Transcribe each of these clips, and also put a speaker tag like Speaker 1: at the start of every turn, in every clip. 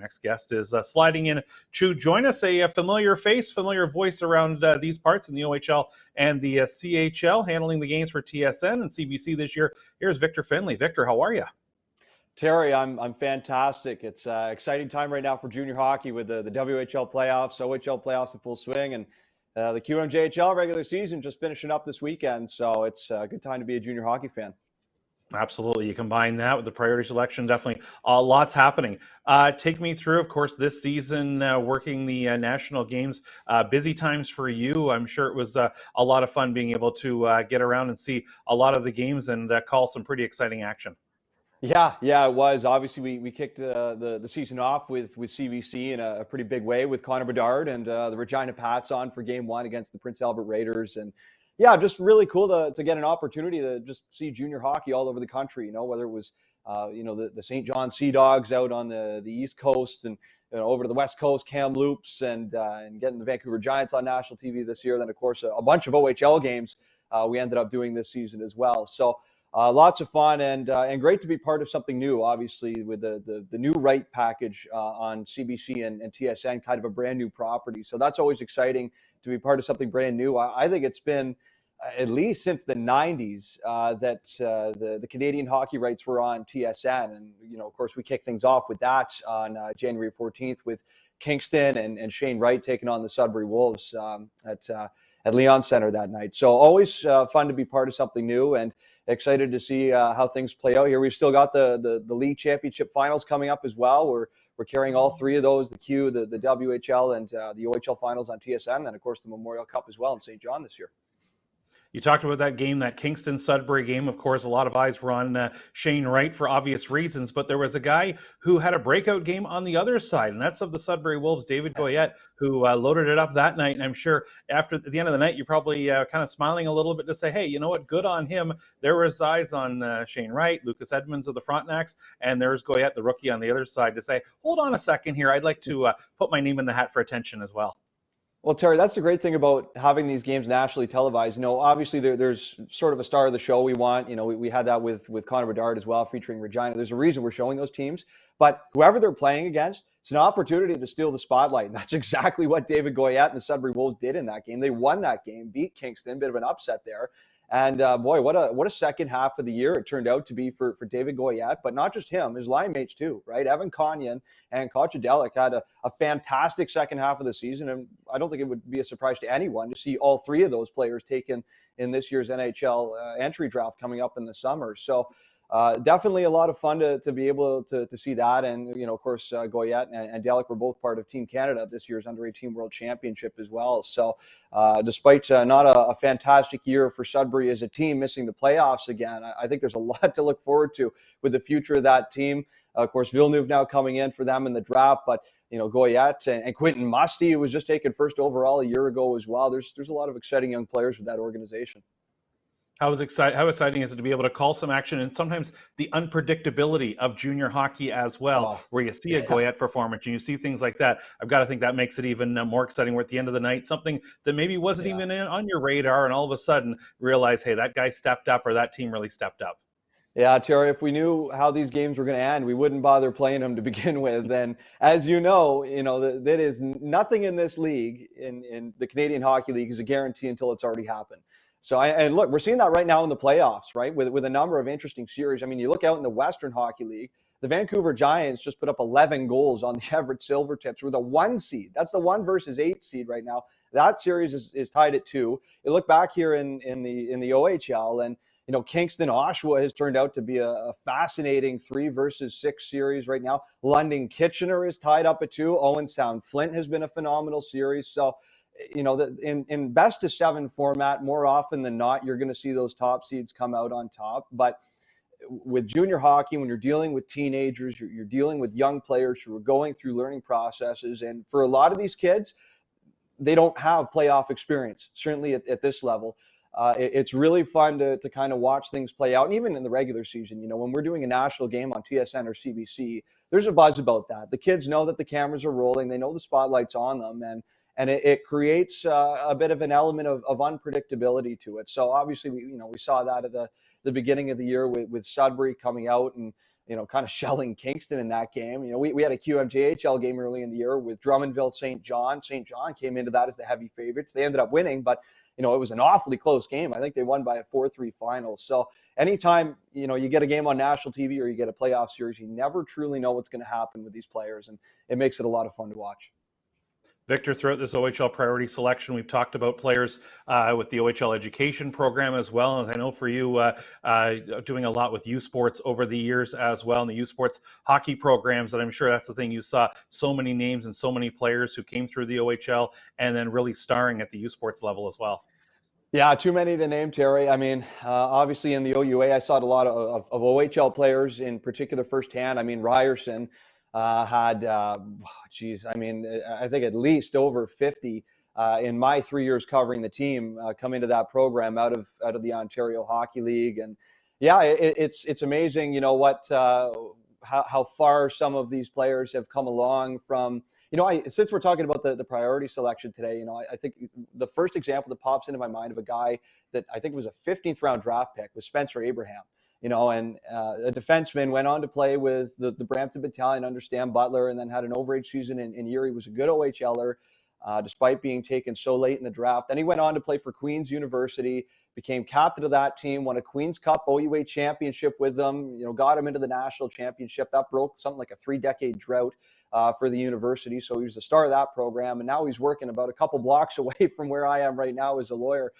Speaker 1: next guest is sliding in to join us, a familiar face, familiar voice around these parts in the OHL and the CHL, handling the games for TSN and CBC this year. Here's Victor Findley. Victor, how are you?
Speaker 2: Terry, I'm fantastic. It's an exciting time right now for junior hockey with the WHL playoffs, OHL playoffs in full swing, and the QMJHL regular season just finishing up this weekend. So it's a good time to be a junior hockey fan.
Speaker 1: Absolutely. You combine that with the priority selection, definitely lots happening. Take me through, of course, this season, working the national games, busy times for you. I'm sure it was a lot of fun being able to get around and see a lot of the games and call some pretty exciting action.
Speaker 2: Yeah, it was. Obviously, we kicked the season off with CBC in a pretty big way with Connor Bedard and the Regina Pats on for Game 1 against the Prince Albert Raiders. And yeah, just really cool to get an opportunity to just see junior hockey all over the country, you know, whether it was, the St. John Sea Dogs out on the East Coast and over to the West Coast, Kamloops, and getting the Vancouver Giants on national TV this year. Then, of course, a bunch of OHL games we ended up doing this season as well. So lots of fun and great to be part of something new, obviously, with the new right package on CBC and TSN, kind of a brand new property. So that's always exciting to be part of something brand new. I think it's been at least since the 90s that the Canadian hockey rights were on TSN. And, of course, we kicked things off with that on January 14th with Kingston and Shane Wright taking on the Sudbury Wolves at Leon Center that night. So always fun to be part of something new and excited to see how things play out here. We've still got the league championship finals coming up as well. We're carrying all three of those, the Q, the WHL, and the OHL finals on TSN, and of course the Memorial Cup as well in St. John this year.
Speaker 1: You talked about that game, that Kingston-Sudbury game. Of course, a lot of eyes were on Shane Wright for obvious reasons, but there was a guy who had a breakout game on the other side, and that's of the Sudbury Wolves, David Goyette, who loaded it up that night. And I'm sure at the end of the night, you're probably kind of smiling a little bit to say, hey, you know what, good on him. There was eyes on Shane Wright, Lucas Edmonds of the Frontenacs, and there's Goyette, the rookie, on the other side to say, hold on a second here. I'd like to put my name in the hat for attention as well.
Speaker 2: Well, Terry, that's the great thing about having these games nationally televised. Obviously there's sort of a star of the show we want. We had that with Connor Bedard as well, featuring Regina. There's a reason we're showing those teams. But whoever they're playing against, it's an opportunity to steal the spotlight. And that's exactly what David Goyette and the Sudbury Wolves did in that game. They won that game, beat Kingston, bit of an upset there. And boy, what a second half of the year it turned out to be for David Goyette, but not just him, his line mates too, right? Evan Konyan and Kochadelic had a fantastic second half of the season, and I don't think it would be a surprise to anyone to see all three of those players taken in this year's NHL entry draft coming up in the summer. So definitely a lot of fun to be able to see that. And, of course, Goyette and Delic were both part of Team Canada this year's Under-18 World Championship as well. So despite not a fantastic year for Sudbury as a team, missing the playoffs again, I think there's a lot to look forward to with the future of that team. Of course, Villeneuve now coming in for them in the draft, but, Goyette and Quentin Musty, who was just taken first overall a year ago as well. There's a lot of exciting young players with that organization.
Speaker 1: How exciting is it to be able to call some action and sometimes the unpredictability of junior hockey as well, where you see a Goyette performance and you see things like that. I've got to think that makes it even more exciting. Where at the end of the night, something that maybe wasn't even on your radar, and all of a sudden realize, hey, that guy stepped up or that team really stepped up.
Speaker 2: Yeah, Terry, if we knew how these games were going to end, we wouldn't bother playing them to begin with. And as you know, that is nothing in this league, in the Canadian Hockey League, is a guarantee until it's already happened. So, and look, we're seeing that right now in the playoffs, right, with a number of interesting series. I mean, you look out in the Western Hockey League, the Vancouver Giants just put up 11 goals on the Everett Silvertips with a 1 seed. That's the 1 versus 8 seed right now. That series is tied at 2. You look back here in the OHL, and Kingston Oshawa has turned out to be a fascinating 3 versus 6 series right now. London Kitchener is tied up at 2. Owen Sound Flint has been a phenomenal series. So, in best of 7 format, more often than not, you're going to see those top seeds come out on top. But with junior hockey, when you're dealing with teenagers, you're dealing with young players who are going through learning processes. And for a lot of these kids, they don't have playoff experience, certainly at this level. It's really fun to kind of watch things play out. And even in the regular season, when we're doing a national game on TSN or CBC, there's a buzz about that. The kids know that the cameras are rolling. They know the spotlight's on them. And it creates a bit of an element of unpredictability to it. So obviously, we saw that at the beginning of the year with Sudbury coming out and kind of shelling Kingston in that game. We had a QMJHL game early in the year with Drummondville St. John. St. John came into that as the heavy favorites. They ended up winning, but it was an awfully close game. I think they won by a 4-3 final. So anytime, you get a game on national TV or you get a playoff series, you never truly know what's going to happen with these players. And it makes it a lot of fun to watch.
Speaker 1: Victor, throughout this OHL priority selection, we've talked about players with the OHL education program as well. And I know for you, doing a lot with U Sports over the years as well, and the U Sports hockey programs, and I'm sure that's the thing. You saw so many names and so many players who came through the OHL and then really starring at the U Sports level as well.
Speaker 2: Yeah, too many to name, Terry. I mean, obviously in the OUA, I saw a lot of OHL players in particular firsthand. I mean, Ryerson had, I think at least over 50 in my 3 years covering the team come into that program out of the Ontario Hockey League. And yeah, it's amazing, how far some of these players have come along from. Since we're talking about the priority selection today, I think the first example that pops into my mind of a guy that I think was a 15th round draft pick was Spencer Abraham. And a defenseman, went on to play with the Brampton Battalion under Stan Butler, and then had an overage season in Erie. He was a good OHLer, despite being taken so late in the draft. Then he went on to play for Queen's University, became captain of that team, won a Queen's Cup OUA championship with them, got him into the national championship. That broke something like a 3-decade drought for the university. So he was the star of that program. And now he's working about a couple blocks away from where I am right now as a lawyer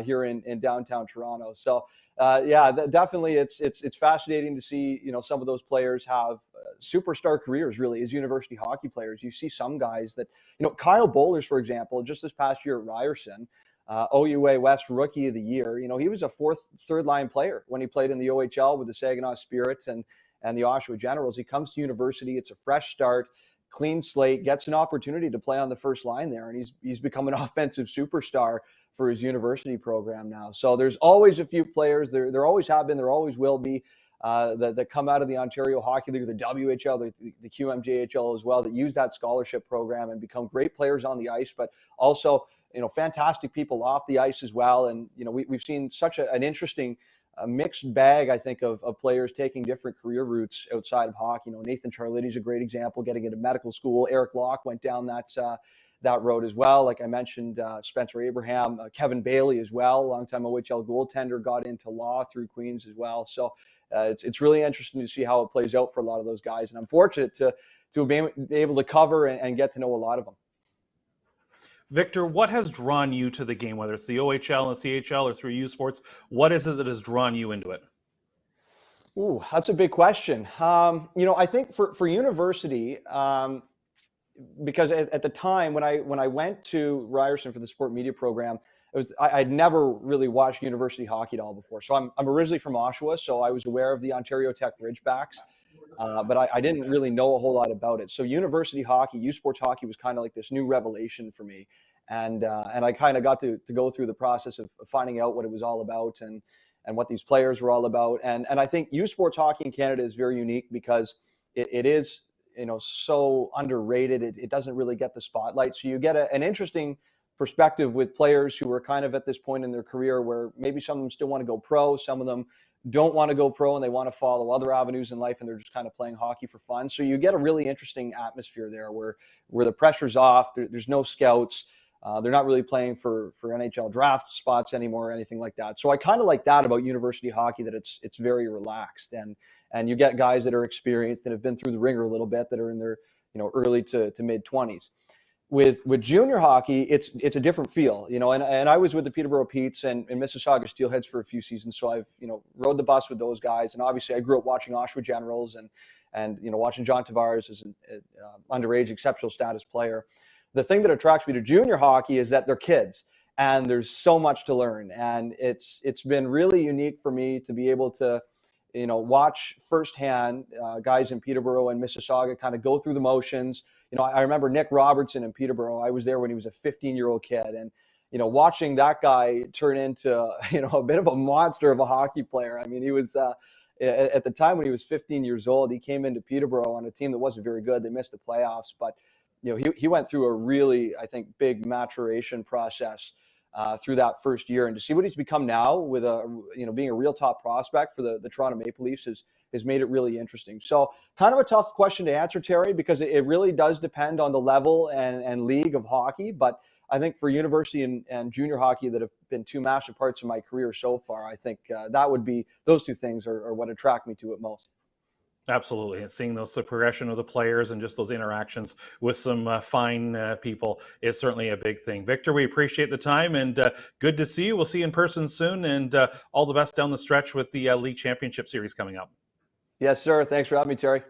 Speaker 2: here in downtown Toronto. So definitely it's fascinating to see, some of those players have superstar careers really as university hockey players. You see some guys that, Kyle Bowlers, for example, just this past year at Ryerson, OUA West Rookie of the Year. He was a third line player when he played in the OHL with the Saginaw Spirits and the Oshawa Generals. He comes to university. It's a fresh start, clean slate, gets an opportunity to play on the first line there. And he's become an offensive superstar for his university program now. So there's always a few players, there always have been, there always will be, that come out of the Ontario Hockey League, the WHL, the QMJHL as well, that use that scholarship program and become great players on the ice, but also, fantastic people off the ice as well. And, we've seen such an interesting mixed bag, I think, of players taking different career routes outside of hockey. Nathan Charlitty's a great example, getting into medical school. Eric Locke went down that road as well. Like I mentioned, Spencer Abraham, Kevin Bailey as well, longtime OHL goaltender, got into law through Queens as well. So it's really interesting to see how it plays out for a lot of those guys. And I'm fortunate to be able to cover and get to know a lot of them.
Speaker 1: Victor, what has drawn you to the game, whether it's the OHL and CHL or through U Sports? What is it that has drawn you into it?
Speaker 2: Ooh, that's a big question. I think for university, because at the time when I went to Ryerson for the sport media program, I'd never really watched university hockey at all before. So I'm originally from Oshawa, so I was aware of the Ontario Tech Ridgebacks, but I didn't really know a whole lot about it. So university hockey, U Sports hockey, was kind of like this new revelation for me, and I kind of got to go through the process of finding out what it was all about and what these players were all about. And I think U Sports hockey in Canada is very unique because it is so underrated. It doesn't really get the spotlight. So you get an interesting perspective with players who are kind of at this point in their career where maybe some of them still want to go pro, some of them don't want to go pro and they want to follow other avenues in life and they're just kind of playing hockey for fun. So you get a really interesting atmosphere there where the pressure's off. There's no scouts. They're not really playing for NHL draft spots anymore or anything like that. So I kind of like that about university hockey, that it's very relaxed and you get guys that are experienced that have been through the ringer a little bit, that are in their early to mid 20s. With junior hockey, it's a different feel, and I was with the Peterborough Petes and Mississauga Steelheads for a few seasons, so I've rode the bus with those guys, and obviously I grew up watching Oshawa Generals and watching John Tavares as an underage exceptional status player. The thing that attracts me to junior hockey is that they're kids, and there's so much to learn, and it's been really unique for me to be able to watch firsthand guys in Peterborough and Mississauga kind of go through the motions. I remember Nick Robertson in Peterborough. I was there when he was a 15-year-old kid, and watching that guy turn into a bit of a monster of a hockey player. I mean, he was at the time when he was 15 years old, he came into Peterborough on a team that wasn't very good. They missed the playoffs, but he went through a really, I think, big maturation process through that first year, and to see what he's become now with being a real top prospect for the Toronto Maple Leafs has made it really interesting. So kind of a tough question to answer, Terry, because it really does depend on the level and league of hockey. But I think for university and junior hockey that have been two massive parts of my career so far, I think that would be, those two things are what attract me to it most.
Speaker 1: Absolutely. And seeing the progression of the players and just those interactions with some fine people is certainly a big thing. Victor, we appreciate the time, and good to see you. We'll see you in person soon, and all the best down the stretch with the League Championship Series coming up.
Speaker 2: Yes, sir. Thanks for having me, Terry.